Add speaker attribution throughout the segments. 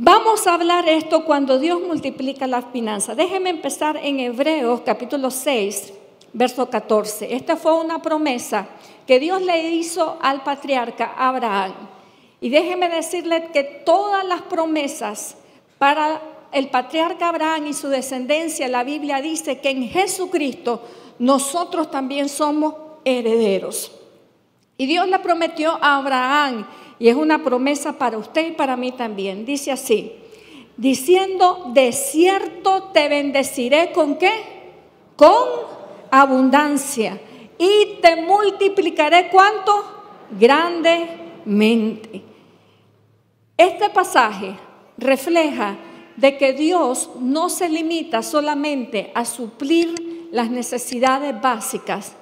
Speaker 1: Vamos a hablar esto cuando Dios multiplica las finanzas. Déjenme empezar en Hebreos capítulo 6, verso 14. Esta fue una promesa que Dios le hizo al patriarca Abraham. Y déjenme decirle que todas las promesas para el patriarca Abraham y su descendencia, la Biblia dice que en Jesucristo nosotros también somos herederos. Y Dios le prometió a Abraham, y es una promesa para usted y para mí también. Dice así, diciendo, de cierto te bendeciré, ¿con qué? Con abundancia. Y te multiplicaré, ¿cuánto? Grandemente. Este pasaje refleja de que Dios no se limita solamente a suplir las necesidades básicas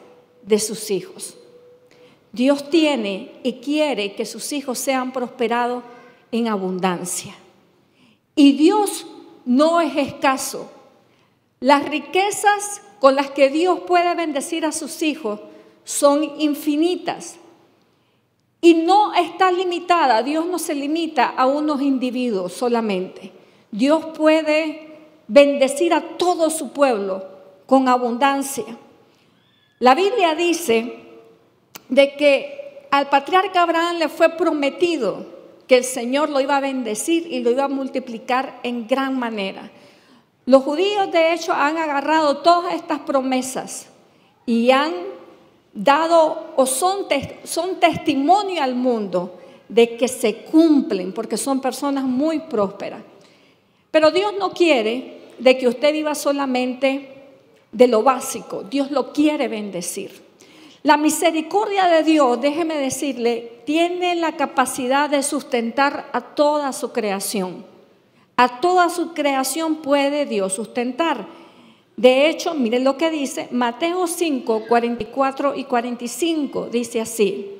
Speaker 1: de sus hijos. Dios tiene y quiere que sus hijos sean prosperados en abundancia. Y Dios no es escaso. Las riquezas con las que Dios puede bendecir a sus hijos son infinitas. Y no está limitada, Dios no se limita a unos individuos solamente. Dios puede bendecir a todo su pueblo con abundancia. La Biblia dice de que al patriarca Abraham le fue prometido que el Señor lo iba a bendecir y lo iba a multiplicar en gran manera. Los judíos de hecho han agarrado todas estas promesas y han dado o son testimonio al mundo de que se cumplen porque son personas muy prósperas. Pero Dios no quiere de que usted viva solamente de lo básico, Dios lo quiere bendecir. La misericordia de Dios, déjeme decirle, tiene la capacidad de sustentar a toda su creación. A toda su creación puede Dios sustentar. De hecho, miren lo que dice Mateo 5, 44 y 45, dice así.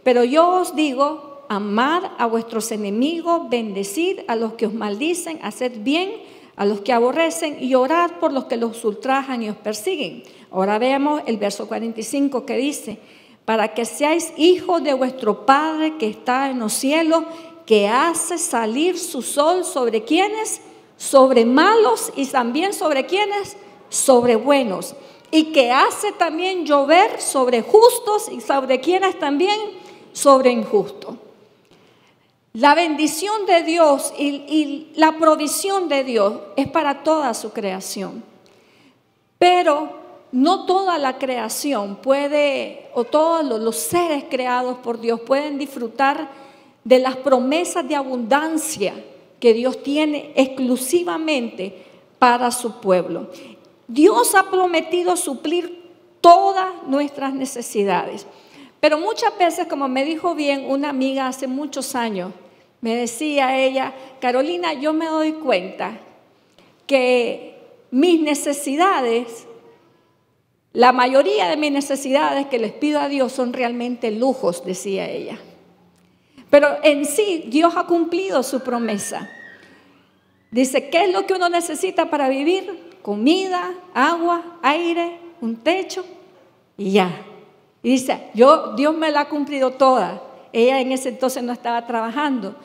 Speaker 1: Pero yo os digo, amad a vuestros enemigos, bendecid a los que os maldicen, haced bien a los que aborrecen y orad por los que los ultrajan y os persiguen. Ahora veamos el verso 45 que dice, para que seáis hijos de vuestro Padre que está en los cielos, que hace salir su sol sobre quienes, sobre malos y también sobre quienes, sobre buenos, y que hace también llover sobre justos y sobre quienes también, sobre injustos. La bendición de Dios y la provisión de Dios es para toda su creación. Pero no toda la creación puede, o todos los seres creados por Dios pueden disfrutar de las promesas de abundancia que Dios tiene exclusivamente para su pueblo. Dios ha prometido suplir todas nuestras necesidades. Pero muchas veces, como me dijo bien una amiga hace muchos años, me decía ella, Carolina, yo me doy cuenta que mis necesidades, la mayoría de mis necesidades que les pido a Dios son realmente lujos, decía ella. Pero en sí, Dios ha cumplido su promesa. Dice, ¿qué es lo que uno necesita para vivir? Comida, agua, aire, un techo y ya. Y dice, Dios me la ha cumplido toda. Ella en ese entonces no estaba trabajando.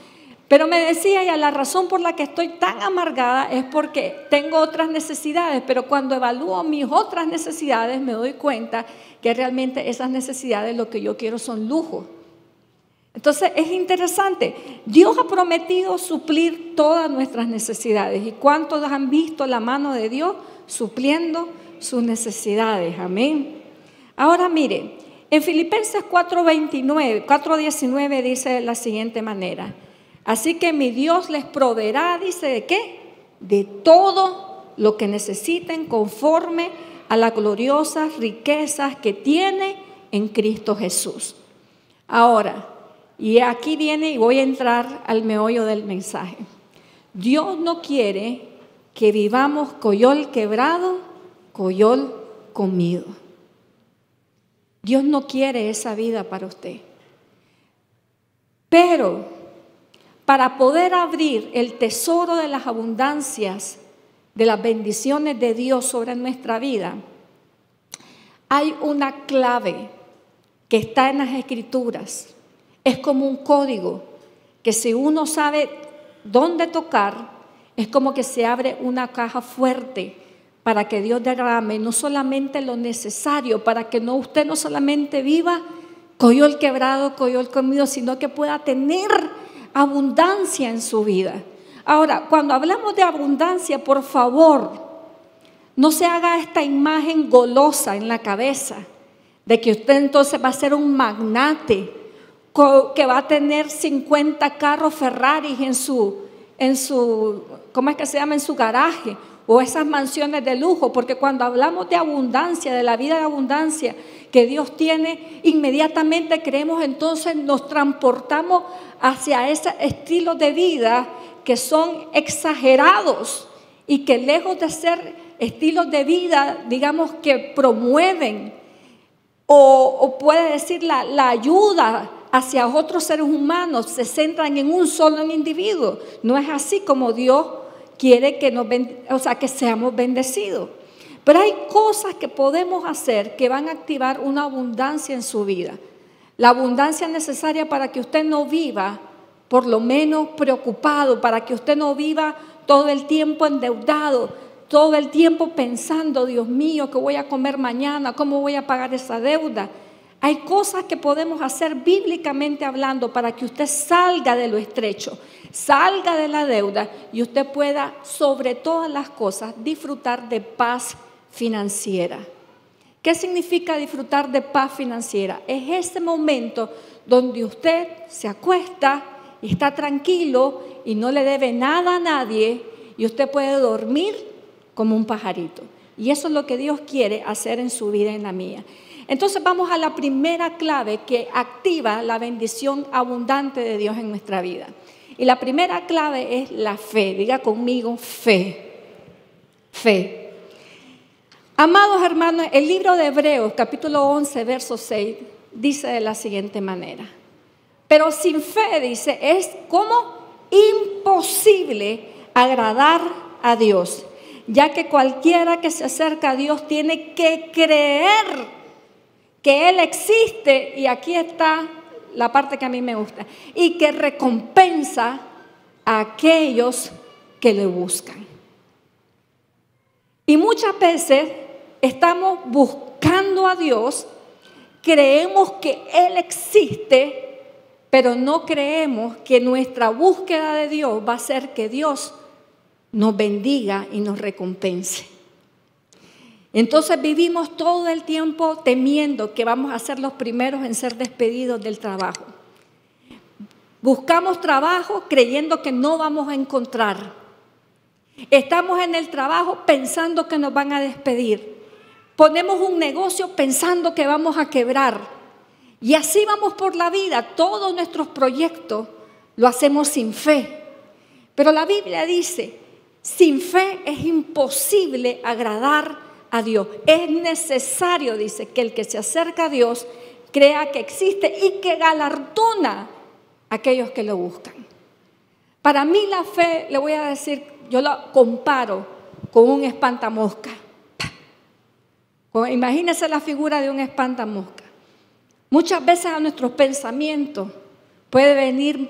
Speaker 1: Pero me decía ella, la razón por la que estoy tan amargada es porque tengo otras necesidades, pero cuando evalúo mis otras necesidades me doy cuenta que realmente esas necesidades lo que yo quiero son lujos. Entonces es interesante, Dios ha prometido suplir todas nuestras necesidades. ¿Y cuántos han visto la mano de Dios supliendo sus necesidades? Amén. Ahora mire, en Filipenses 4:19 dice de la siguiente manera. Así que mi Dios les proveerá, dice, ¿de qué? De todo lo que necesiten conforme a las gloriosas riquezas que tiene en Cristo Jesús. Ahora, y aquí viene y voy a entrar al meollo del mensaje. Dios no quiere que vivamos coyol quebrado, coyol comido. Dios no quiere esa vida para usted. Pero para poder abrir el tesoro de las abundancias, de las bendiciones de Dios sobre nuestra vida, hay una clave que está en las Escrituras. Es como un código que si uno sabe dónde tocar, es como que se abre una caja fuerte para que Dios derrame no solamente lo necesario, para que usted no solamente viva coyol quebrado, coyol comido, sino que pueda tener abundancia en su vida. Ahora, cuando hablamos de abundancia, por favor, no se haga esta imagen golosa en la cabeza de que usted entonces va a ser un magnate, que va a tener 50 carros Ferraris en su, ¿cómo es que se llama? En su garaje, o esas mansiones de lujo, porque cuando hablamos de abundancia, de la vida de abundancia que Dios tiene, inmediatamente creemos, entonces nos transportamos hacia ese estilo de vida que son exagerados y que lejos de ser estilos de vida, digamos, que promueven o puede decir la ayuda hacia otros seres humanos, se centran en un solo individuo. No es así como Dios quiere que seamos bendecidos. Pero hay cosas que podemos hacer que van a activar una abundancia en su vida. La abundancia necesaria para que usted no viva, por lo menos preocupado, para que usted no viva todo el tiempo endeudado, todo el tiempo pensando, Dios mío, ¿qué voy a comer mañana? ¿Cómo voy a pagar esa deuda? Hay cosas que podemos hacer bíblicamente hablando para que usted salga de lo estrecho, salga de la deuda y usted pueda, sobre todas las cosas, disfrutar de paz financiera. ¿Qué significa disfrutar de paz financiera? Es ese momento donde usted se acuesta y está tranquilo y no le debe nada a nadie y usted puede dormir como un pajarito. Y eso es lo que Dios quiere hacer en su vida y en la mía. Entonces vamos a la primera clave que activa la bendición abundante de Dios en nuestra vida. Y la primera clave es la fe. Diga conmigo, fe. Fe. Amados hermanos, el libro de Hebreos, capítulo 11, verso 6, dice de la siguiente manera. Pero sin fe, dice, es como imposible agradar a Dios, ya que cualquiera que se acerca a Dios tiene que creer que Él existe, y aquí está la parte que a mí me gusta, y que recompensa a aquellos que le buscan. Y muchas veces estamos buscando a Dios, creemos que Él existe, pero no creemos que nuestra búsqueda de Dios va a hacer que Dios nos bendiga y nos recompense. Entonces vivimos todo el tiempo temiendo que vamos a ser los primeros en ser despedidos del trabajo. Buscamos trabajo creyendo que no vamos a encontrar. Estamos en el trabajo pensando que nos van a despedir. Ponemos un negocio pensando que vamos a quebrar. Y así vamos por la vida. Todos nuestros proyectos lo hacemos sin fe. Pero la Biblia dice, sin fe es imposible agradar a Dios. Es necesario, dice, que el que se acerca a Dios crea que existe y que galardona a aquellos que lo buscan. Para mí la fe, le voy a decir, yo la comparo con un espantamosca. Imagínense la figura de un espantamosca. Muchas veces a nuestros pensamientos puede venir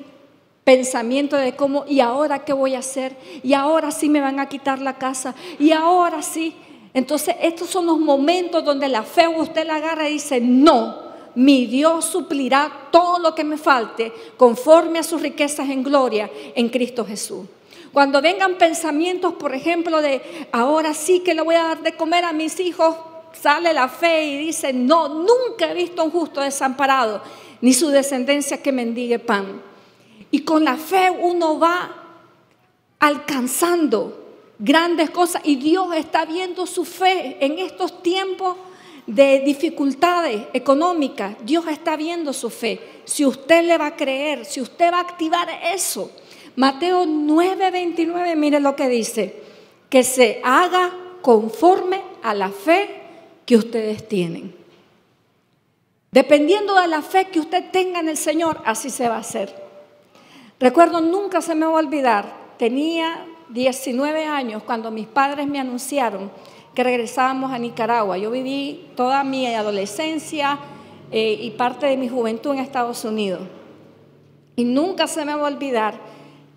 Speaker 1: pensamiento de cómo, ¿y ahora qué voy a hacer? Y ahora sí me van a quitar la casa, y ahora sí. Entonces estos son los momentos donde la fe usted la agarra y dice, no, mi Dios suplirá todo lo que me falte conforme a sus riquezas en gloria en Cristo Jesús. Cuando vengan pensamientos, por ejemplo, de ahora sí que le voy a dar de comer a mis hijos, sale la fe y dice, no, nunca he visto a un justo desamparado, ni su descendencia que mendigue pan. Y con la fe uno va alcanzando grandes cosas y Dios está viendo su fe en estos tiempos de dificultades económicas. Dios está viendo su fe. Si usted le va a creer, si usted va a activar eso. Mateo 9:29, mire lo que dice, que se haga conforme a la fe que ustedes tienen. Dependiendo de la fe que usted tenga en el Señor, así se va a hacer. Recuerdo, nunca se me va a olvidar, tenía 19 años cuando mis padres me anunciaron que regresábamos a Nicaragua. Yo viví toda mi adolescencia y parte de mi juventud en Estados Unidos. Y nunca se me va a olvidar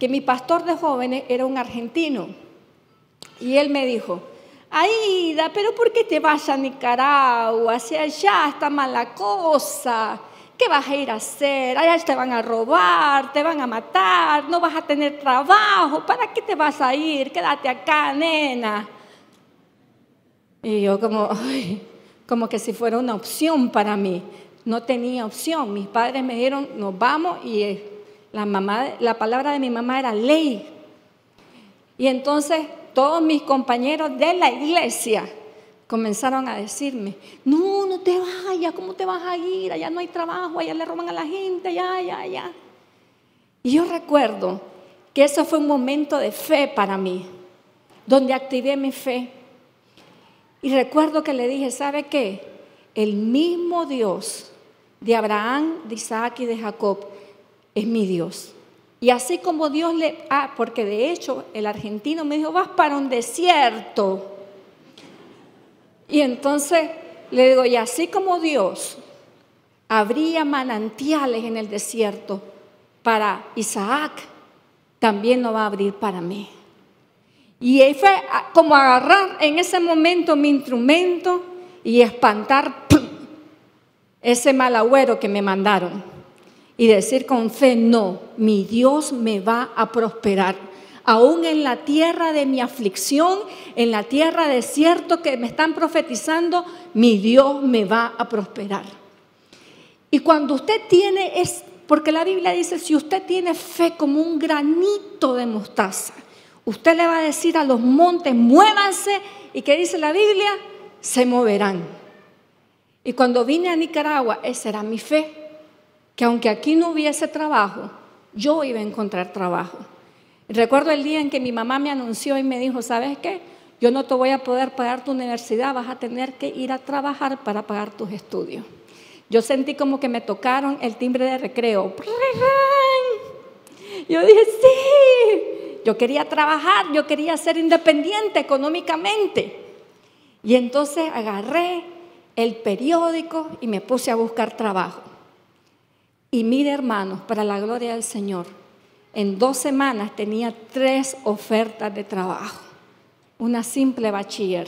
Speaker 1: que mi pastor de jóvenes era un argentino. Y él me dijo: Aida, pero ¿por qué te vas a Nicaragua? Si allá está mala cosa. ¿Qué vas a ir a hacer? Allá te van a robar, te van a matar, no vas a tener trabajo. ¿Para qué te vas a ir? Quédate acá, nena. Y yo como que si fuera una opción para mí. No tenía opción. Mis padres me dijeron: nos vamos, y la palabra de mi mamá era ley. Y entonces todos mis compañeros de la iglesia comenzaron a decirme: no te vayas, ¿cómo te vas a ir? Allá no hay trabajo, allá le roban a la gente, allá. Y yo recuerdo que eso fue un momento de fe para mí, donde activé mi fe. Y recuerdo que le dije: ¿sabe qué? El mismo Dios de Abraham, de Isaac y de Jacob es mi Dios. Y así como Dios porque de hecho el argentino me dijo: vas para un desierto. Y entonces le digo: y así como Dios abría manantiales en el desierto para Isaac, también lo va a abrir para mí. Y ahí fue como agarrar en ese momento mi instrumento y espantar ese mal agüero que me mandaron. Y decir con fe: no, mi Dios me va a prosperar. Aún en la tierra de mi aflicción, en la tierra desierto que me están profetizando, mi Dios me va a prosperar. Y cuando usted tiene, porque la Biblia dice: si usted tiene fe como un granito de mostaza, usted le va a decir a los montes: muévanse, y ¿qué dice la Biblia? Se moverán. Y cuando vine a Nicaragua, esa era mi fe, que aunque aquí no hubiese trabajo, yo iba a encontrar trabajo. Recuerdo el día en que mi mamá me anunció y me dijo: ¿sabes qué? Yo no te voy a poder pagar tu universidad, vas a tener que ir a trabajar para pagar tus estudios. Yo sentí como que me tocaron el timbre de recreo. Yo dije: sí, yo quería trabajar, yo quería ser independiente económicamente. Y entonces agarré el periódico y me puse a buscar trabajo. Y mire, hermanos, para la gloria del Señor, en 2 semanas tenía 3 ofertas de trabajo, una simple bachiller.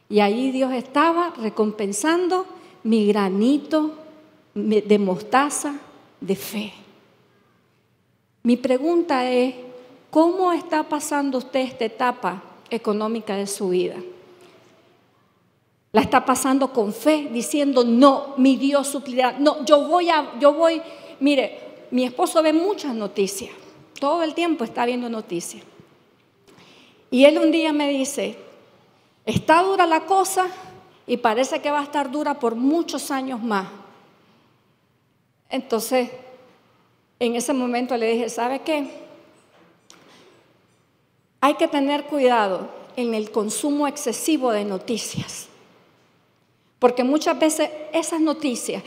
Speaker 1: Y ahí Dios estaba recompensando mi granito de mostaza de fe. Mi pregunta es: ¿cómo está pasando usted esta etapa económica de su vida? ¿La está pasando con fe, diciendo: no, mi Dios suplirá? No, yo voy. Mire, mi esposo ve muchas noticias, todo el tiempo está viendo noticias. Y él un día me dice: está dura la cosa y parece que va a estar dura por muchos años más. Entonces, en ese momento le dije: ¿sabe qué? Hay que tener cuidado en el consumo excesivo de noticias. Porque muchas veces esas noticias,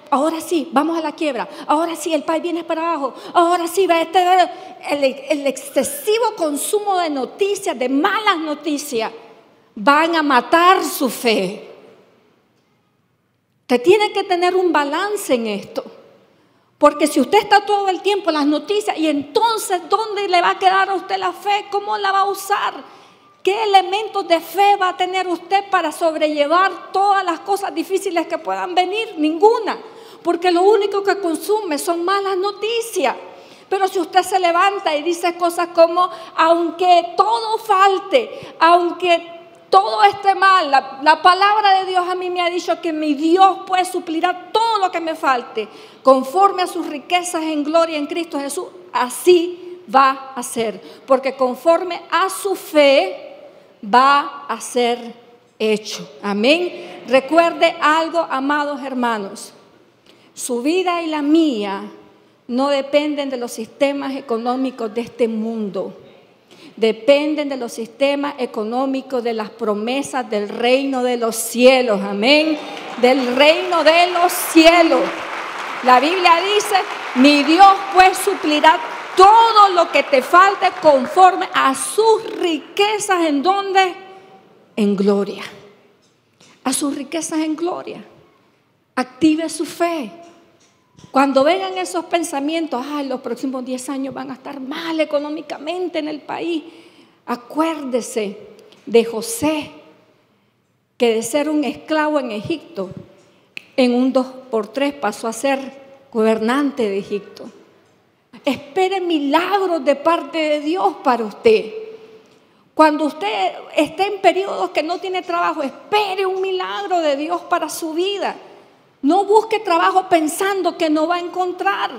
Speaker 1: ahora sí, vamos a la quiebra, ahora sí, el país viene para abajo, ahora sí, el excesivo consumo de noticias, de malas noticias, van a matar su fe. Usted tiene que tener un balance en esto. Porque si usted está todo el tiempo en las noticias, y entonces, ¿dónde le va a quedar a usted la fe? ¿Cómo la va a usar? ¿Qué elementos de fe va a tener usted para sobrellevar todas las cosas difíciles que puedan venir? Ninguna, porque lo único que consume son malas noticias. Pero si usted se levanta y dice cosas como: aunque todo falte, aunque todo esté mal, la palabra de Dios a mí me ha dicho que mi Dios puede suplir todo lo que me falte, conforme a sus riquezas en gloria en Cristo Jesús, así va a ser, porque conforme a su fe va a ser hecho. Amén. Recuerde algo, amados hermanos: su vida y la mía no dependen de los sistemas económicos de este mundo. Dependen de los sistemas económicos, de las promesas del reino de los cielos. Amén. Del reino de los cielos. La Biblia dice: mi Dios pues suplirá todo lo que te falte conforme a sus riquezas. ¿En dónde? En gloria. A sus riquezas en gloria. Active su fe. Cuando vengan esos pensamientos, ay, los próximos 10 años van a estar mal económicamente en el país, acuérdese de José, que de ser un esclavo en Egipto, en un 2x3 pasó a ser gobernante de Egipto. Espere milagros de parte de Dios para usted. Cuando usted esté en periodos que no tiene trabajo, espere un milagro de Dios para su vida. No busque trabajo pensando que no va a encontrar.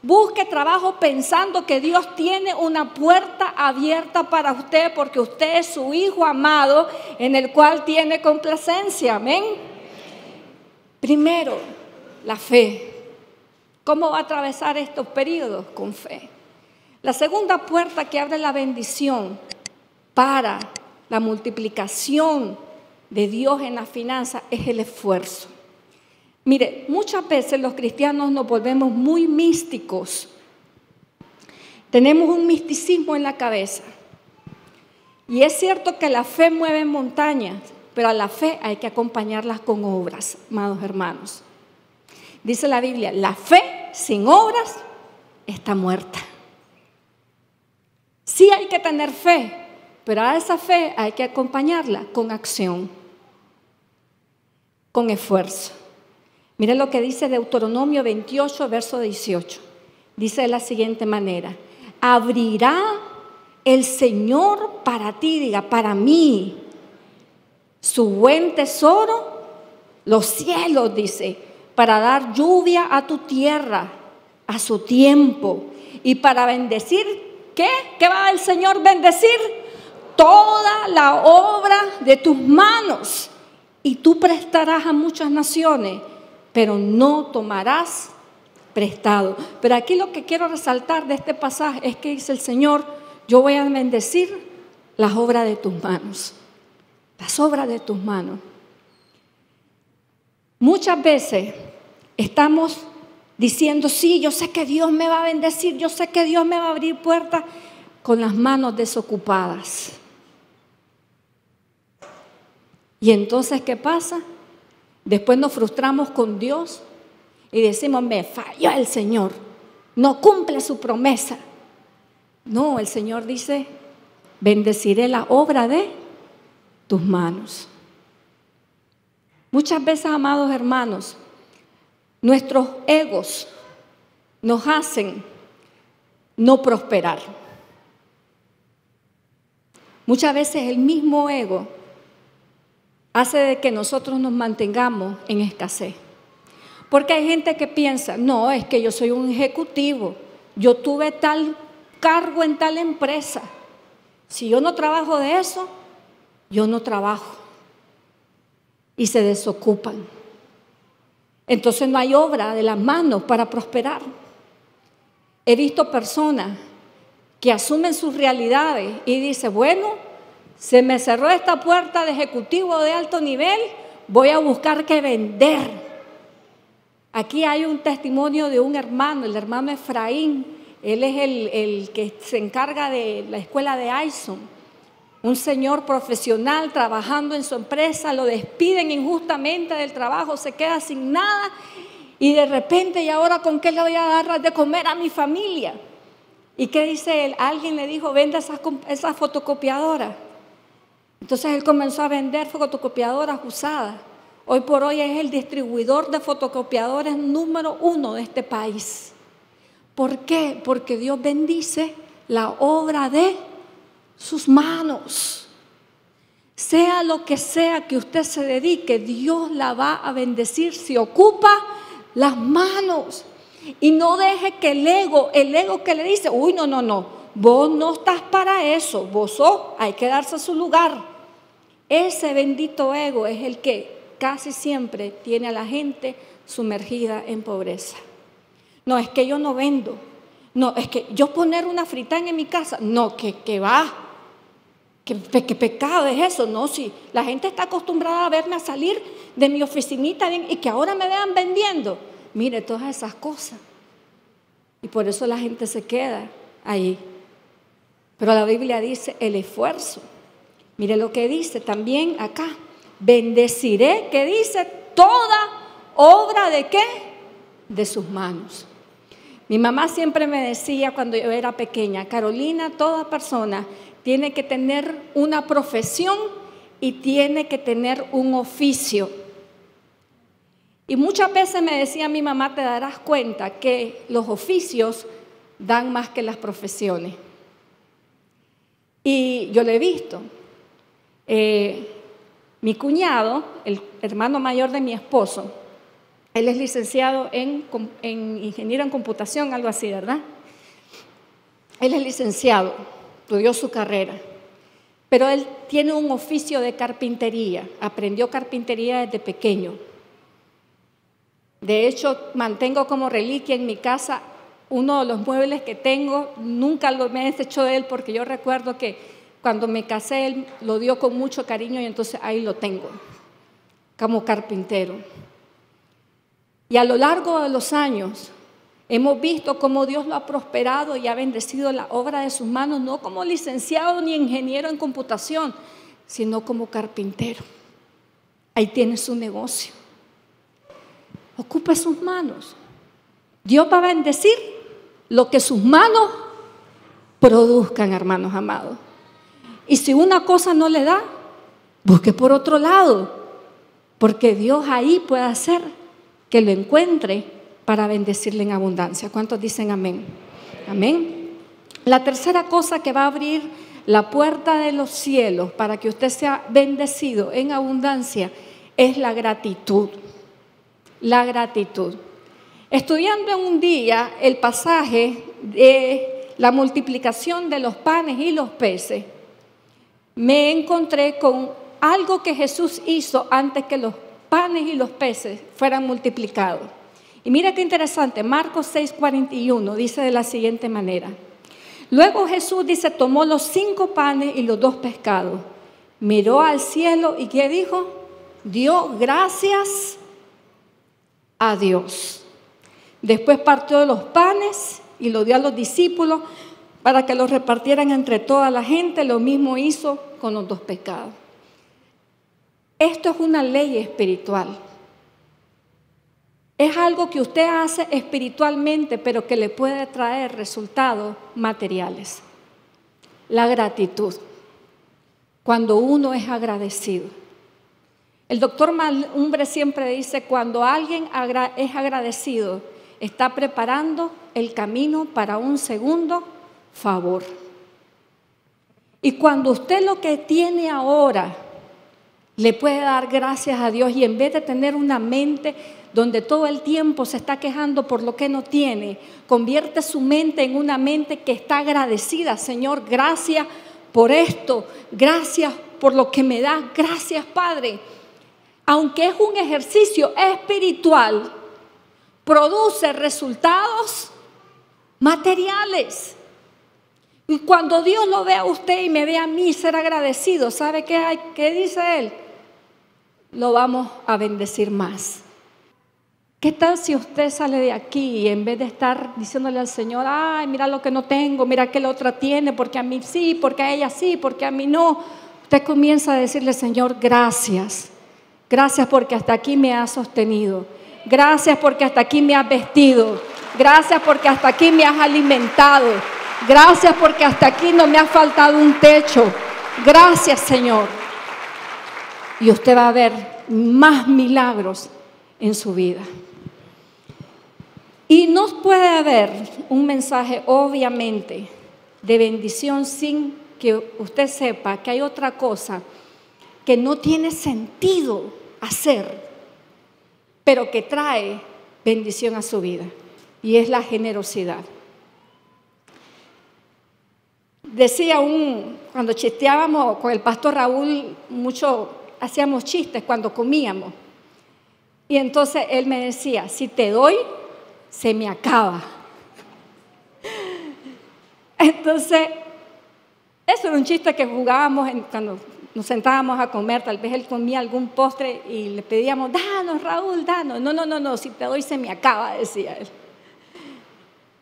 Speaker 1: Busque trabajo pensando que Dios tiene una puerta abierta para usted, porque usted es su hijo amado en el cual tiene complacencia. Amén. Primero, la fe. ¿Cómo va a atravesar estos periodos? Con fe. La segunda puerta que abre la bendición para la multiplicación de Dios en la finanza es el esfuerzo. Mire, muchas veces los cristianos nos volvemos muy místicos. Tenemos un misticismo en la cabeza. Y es cierto que la fe mueve montañas, pero a la fe hay que acompañarlas con obras, amados hermanos. Dice la Biblia, la fe sin obras está muerta. Sí hay que tener fe, pero a esa fe hay que acompañarla con acción, con esfuerzo. Mire lo que dice Deuteronomio 28, verso 18. Dice de la siguiente manera: abrirá el Señor para ti, diga, para mí, su buen tesoro, los cielos, dice, para dar lluvia a tu tierra a su tiempo y para bendecir, ¿qué? ¿Qué va el Señor bendecir? Toda la obra de tus manos, y tú prestarás a muchas naciones, pero no tomarás prestado. Pero aquí lo que quiero resaltar de este pasaje es que dice el Señor: yo voy a bendecir las obras de tus manos, las obras de tus manos. Muchas veces estamos diciendo, sí, yo sé que Dios me va a bendecir, yo sé que Dios me va a abrir puertas, con las manos desocupadas. Y entonces, ¿qué pasa? Después nos frustramos con Dios y decimos, me falló el Señor, no cumple su promesa. No, el Señor dice, bendeciré la obra de tus manos. Muchas veces, amados hermanos, nuestros egos nos hacen no prosperar. Muchas veces el mismo ego hace de que nosotros nos mantengamos en escasez. Porque hay gente que piensa, no, es que yo soy un ejecutivo, yo tuve tal cargo en tal empresa. Si yo no trabajo de eso, yo no trabajo. Y se desocupan. Entonces no hay obra de las manos para prosperar. He visto personas que asumen sus realidades y dicen, bueno, se me cerró esta puerta de ejecutivo de alto nivel, voy a buscar qué vender. Aquí hay un testimonio de un hermano, el hermano Efraín. Él es el que se encarga de la escuela de Aison. Un señor profesional trabajando en su empresa, lo despiden injustamente del trabajo, se queda sin nada y de repente, ¿y ahora con qué le voy a dar de comer a mi familia? ¿Y qué dice él? Alguien le dijo, venda esas fotocopiadoras. Entonces él comenzó a vender fotocopiadoras usadas. Hoy por hoy es el distribuidor de fotocopiadores número 1 de este país. ¿Por qué? Porque Dios bendice la obra de sus manos. Sea lo que sea que usted se dedique, Dios la va a bendecir si ocupa las manos. Y no deje que el ego que le dice, uy, no, vos no estás para eso, vos sos, hay que darse a su lugar. Ese bendito ego es el que casi siempre tiene a la gente sumergida en pobreza. No, es que yo no vendo. No, es que yo poner una fritanga en mi casa, no, que va. ¿Qué pecado es eso? No, si la gente está acostumbrada a verme a salir de mi oficinita y que ahora me vean vendiendo. Mire, todas esas cosas. Y por eso la gente se queda ahí. Pero la Biblia dice el esfuerzo. Mire lo que dice también acá. Bendeciré, ¿qué dice? Toda obra de ¿qué? de sus manos. Mi mamá siempre me decía cuando yo era pequeña, Carolina, toda persona tiene que tener una profesión y tiene que tener un oficio. Y muchas veces me decía mi mamá, te darás cuenta que los oficios dan más que las profesiones. Y yo lo he visto. Mi cuñado, el hermano mayor de mi esposo, él es licenciado en ingeniero en computación, algo así, ¿verdad? Él es licenciado, estudió su carrera, pero él tiene un oficio de carpintería, aprendió carpintería desde pequeño. De hecho, mantengo como reliquia en mi casa uno de los muebles que tengo, nunca me he deshecho de él porque yo recuerdo que cuando me casé él lo dio con mucho cariño y entonces ahí lo tengo, como carpintero. Y a lo largo de los años hemos visto cómo Dios lo ha prosperado y ha bendecido la obra de sus manos, no como licenciado ni ingeniero en computación, sino como carpintero. Ahí tiene su negocio. Ocupe sus manos. Dios va a bendecir lo que sus manos produzcan, hermanos amados. Y si una cosa no le da, busque por otro lado, porque Dios ahí puede hacer que lo encuentre para bendecirle en abundancia. ¿Cuántos dicen amén? Amén. La tercera cosa que va a abrir la puerta de los cielos para que usted sea bendecido en abundancia es la gratitud. La gratitud. Estudiando en un día el pasaje de la multiplicación de los panes y los peces, me encontré con algo que Jesús hizo antes que los panes y los peces fueran multiplicados. Y mira qué interesante, Marcos 6:41 dice de la siguiente manera. Luego Jesús dice, tomó los 5 panes y los 2 pescados, miró al cielo y ¿qué dijo? Dio gracias a Dios. Después partió los panes y los dio a los discípulos para que los repartieran entre toda la gente. Lo mismo hizo con los 2 pescados. Esto es una ley espiritual. Es algo que usted hace espiritualmente, pero que le puede traer resultados materiales. La gratitud. Cuando uno es agradecido. El doctor Malumbre siempre dice, cuando alguien es agradecido, está preparando el camino para un segundo favor. Y cuando usted lo que tiene ahora le puede dar gracias a Dios y en vez de tener una mente donde todo el tiempo se está quejando por lo que no tiene, convierte su mente en una mente que está agradecida. Señor, gracias por esto, gracias por lo que me das, gracias Padre. Aunque es un ejercicio espiritual, produce resultados materiales. Y cuando Dios lo ve a usted y me ve a mí ser agradecido, ¿sabe qué dice Él? Lo vamos a bendecir más. ¿Qué tal si usted sale de aquí y en vez de estar diciéndole al Señor, ay, mira lo que no tengo, mira que la otra tiene, porque a mí sí, porque a ella sí, porque a mí no, usted comienza a decirle, Señor, gracias. Gracias porque hasta aquí me has sostenido. Gracias porque hasta aquí me has vestido. Gracias porque hasta aquí me has alimentado. Gracias porque hasta aquí no me ha faltado un techo. Gracias, Señor. Y usted va a ver más milagros en su vida. Y no puede haber un mensaje, obviamente, de bendición sin que usted sepa que hay otra cosa que no tiene sentido hacer, pero que trae bendición a su vida, y es la generosidad. Decía cuando chisteábamos con el pastor Raúl, hacíamos chistes cuando comíamos, y entonces él me decía, si te doy, se me acaba. Entonces, eso era un chiste que jugábamos cuando nos sentábamos a comer. Tal vez él comía algún postre y le pedíamos, danos Raúl, danos. No, si te doy se me acaba, decía él.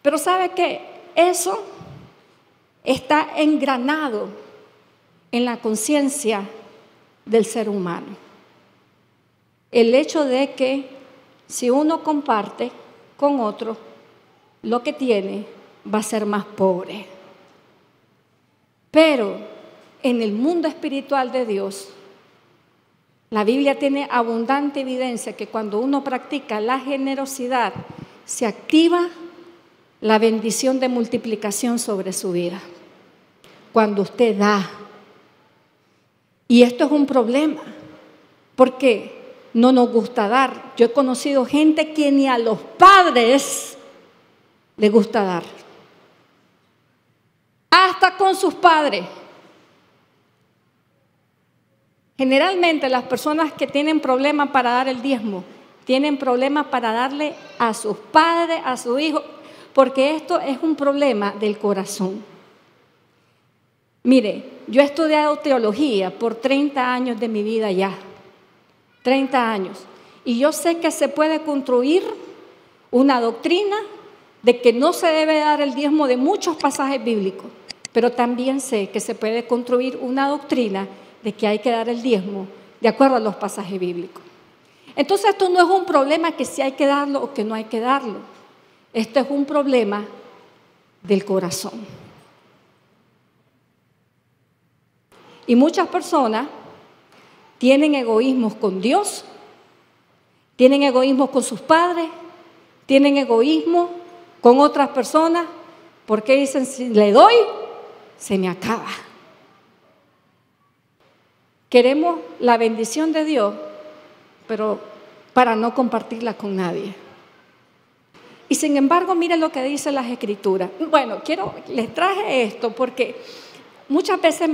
Speaker 1: Pero ¿sabe qué? Eso está engranado en la conciencia del ser humano. El hecho de que si uno comparte, con otro, lo que tiene va a ser más pobre. Pero en el mundo espiritual de Dios, la Biblia tiene abundante evidencia que cuando uno practica la generosidad, se activa la bendición de multiplicación sobre su vida. Cuando usted da. Y esto es un problema, porque no nos gusta dar. Yo he conocido gente que ni a los padres les gusta dar. Hasta con sus padres. Generalmente las personas que tienen problemas para dar el diezmo, tienen problemas para darle a sus padres, a sus hijos, porque esto es un problema del corazón. Mire, yo he estudiado teología por 30 años de mi vida ya, 30 años, y yo sé que se puede construir una doctrina de que no se debe dar el diezmo de muchos pasajes bíblicos, pero también sé que se puede construir una doctrina de que hay que dar el diezmo de acuerdo a los pasajes bíblicos. Entonces esto no es un problema que si hay que darlo o que no hay que darlo. Esto es un problema del corazón. Y muchas personas tienen egoísmos con Dios, tienen egoísmo con sus padres, tienen egoísmo con otras personas, porque dicen, si le doy, se me acaba. Queremos la bendición de Dios, pero para no compartirla con nadie. Y sin embargo, miren lo que dice las Escrituras. Bueno, les traje esto porque muchas veces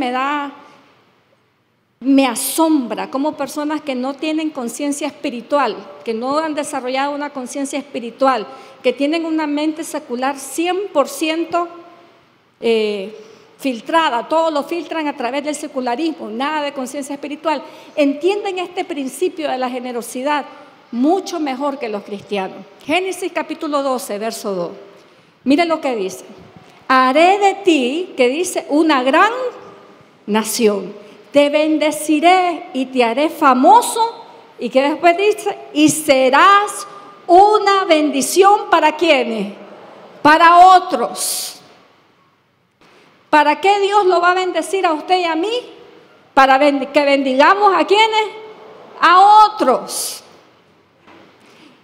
Speaker 1: me asombra cómo personas que no tienen conciencia espiritual, que no han desarrollado una conciencia espiritual, que tienen una mente secular 100% filtrada, todo lo filtran a través del secularismo, nada de conciencia espiritual, entienden este principio de la generosidad mucho mejor que los cristianos. Génesis capítulo 12, verso 2. Miren lo que dice. Haré de ti, que dice, una gran nación. Te bendeciré y te haré famoso. Y que después dice, y serás una bendición ¿para quiénes? Para otros. ¿Para qué Dios lo va a bendecir a usted y a mí? Para que bendigamos ¿a quiénes? A otros.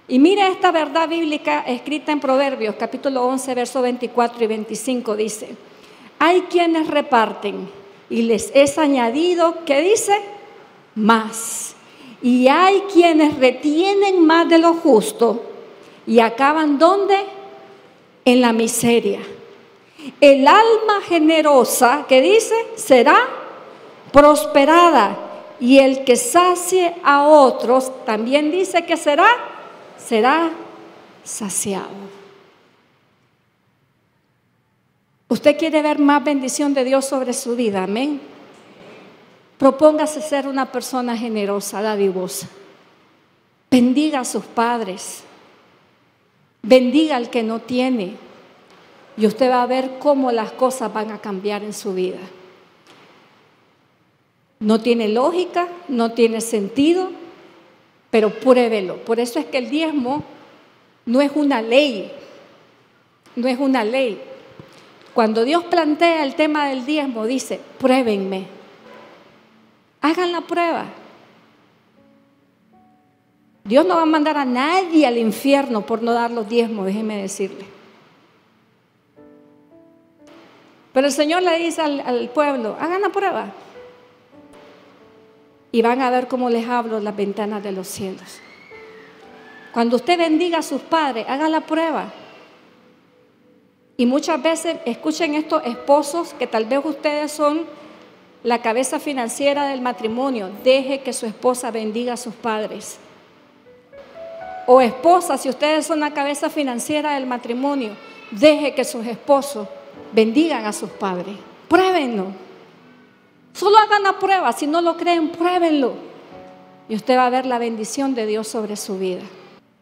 Speaker 1: Y mire esta verdad bíblica escrita en Proverbios, capítulo 11, versos 24 y 25, dice, hay quienes reparten y les es añadido, ¿qué dice? Más. Y hay quienes retienen más de lo justo y acaban ¿dónde? En la miseria. El alma generosa, ¿qué dice? Será prosperada, y el que sacie a otros, también dice que será saciado. ¿Usted quiere ver más bendición de Dios sobre su vida? Amén. Propóngase ser una persona generosa, dadivosa. Bendiga a sus padres. Bendiga al que no tiene. Y usted va a ver cómo las cosas van a cambiar en su vida. No tiene lógica, no tiene sentido, pero pruébelo. Por eso es que el diezmo no es una ley. No es una ley. Cuando Dios plantea el tema del diezmo, dice, pruébenme. Hagan la prueba. Dios no va a mandar a nadie al infierno por no dar los diezmos, déjeme decirle. Pero el Señor le dice al pueblo, hagan la prueba. Y van a ver cómo les abro las ventanas de los cielos. Cuando usted bendiga a sus padres, haga la prueba. Y muchas veces, escuchen estos esposos que tal vez ustedes son la cabeza financiera del matrimonio, deje que su esposa bendiga a sus padres. O esposa, si ustedes son la cabeza financiera del matrimonio, deje que sus esposos bendigan a sus padres. Pruébenlo. Solo hagan la prueba. Si no lo creen, pruébenlo. Y usted va a ver la bendición de Dios sobre su vida.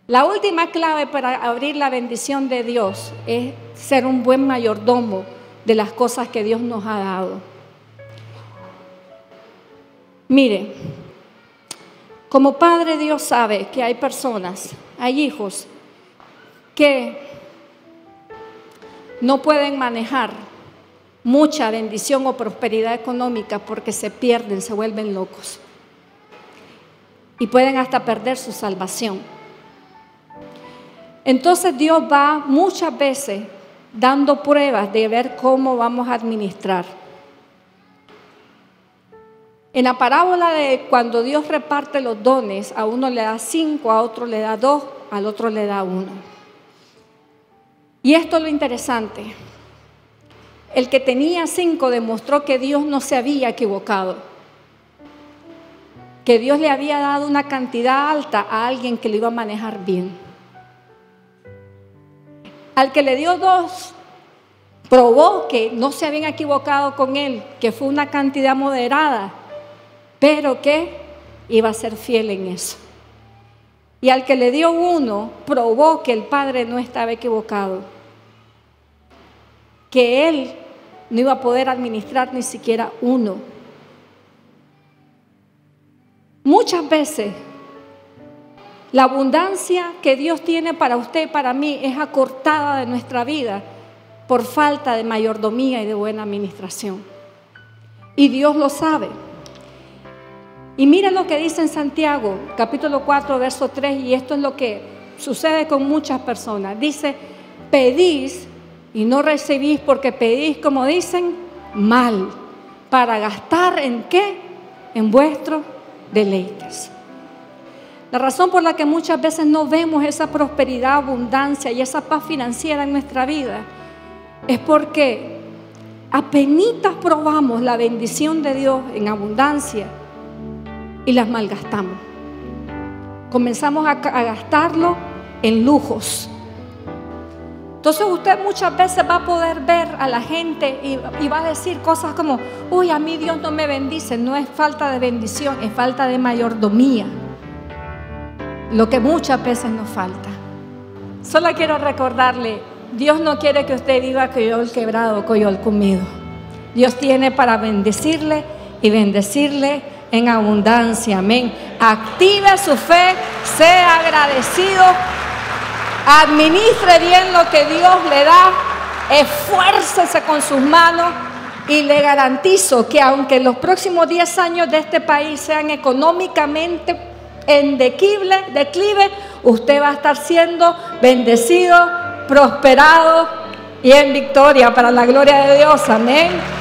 Speaker 1: La última clave para abrir la bendición de Dios es ser un buen mayordomo de las cosas que Dios nos ha dado. Mire, como padre Dios sabe que hay personas, hay hijos que no pueden manejar mucha bendición o prosperidad económica porque se pierden, se vuelven locos y pueden hasta perder su salvación. Entonces Dios va muchas veces dando pruebas de ver cómo vamos a administrar. En la parábola de cuando Dios reparte los dones, a uno le da 5, a otro le da 2, al otro le da 1. Y esto es lo interesante. El que tenía 5 demostró que Dios no se había equivocado, que Dios le había dado una cantidad alta a alguien que lo iba a manejar bien. Al que le dio 2, probó que no se habían equivocado con él, que fue una cantidad moderada, pero que iba a ser fiel en eso. Y al que le dio 1, probó que el padre no estaba equivocado, que él no iba a poder administrar ni siquiera 1. Muchas veces la abundancia que Dios tiene para usted y para mí es acortada de nuestra vida por falta de mayordomía y de buena administración. Y Dios lo sabe. Y miren lo que dice en Santiago, capítulo 4, verso 3, y esto es lo que sucede con muchas personas. Dice, pedís y no recibís porque pedís, como dicen, mal, para gastar ¿en qué? En vuestros deleites. La razón por la que muchas veces no vemos esa prosperidad, abundancia y esa paz financiera en nuestra vida es porque apenitas probamos la bendición de Dios en abundancia y las malgastamos. Comenzamos a gastarlo en lujos. Entonces usted muchas veces va a poder ver a la gente y va a decir cosas como, uy, a mí Dios no me bendice. No es falta de bendición, es falta de mayordomía. Lo que muchas veces nos falta. Solo quiero recordarle, Dios no quiere que usted viva coyol quebrado, coyol comido. Dios tiene para bendecirle y bendecirle en abundancia. Amén. Active su fe, sea agradecido, administre bien lo que Dios le da, esfuércese con sus manos y le garantizo que aunque los próximos 10 años de este país sean económicamente en declive, usted va a estar siendo bendecido, prosperado y en victoria para la gloria de Dios. Amén.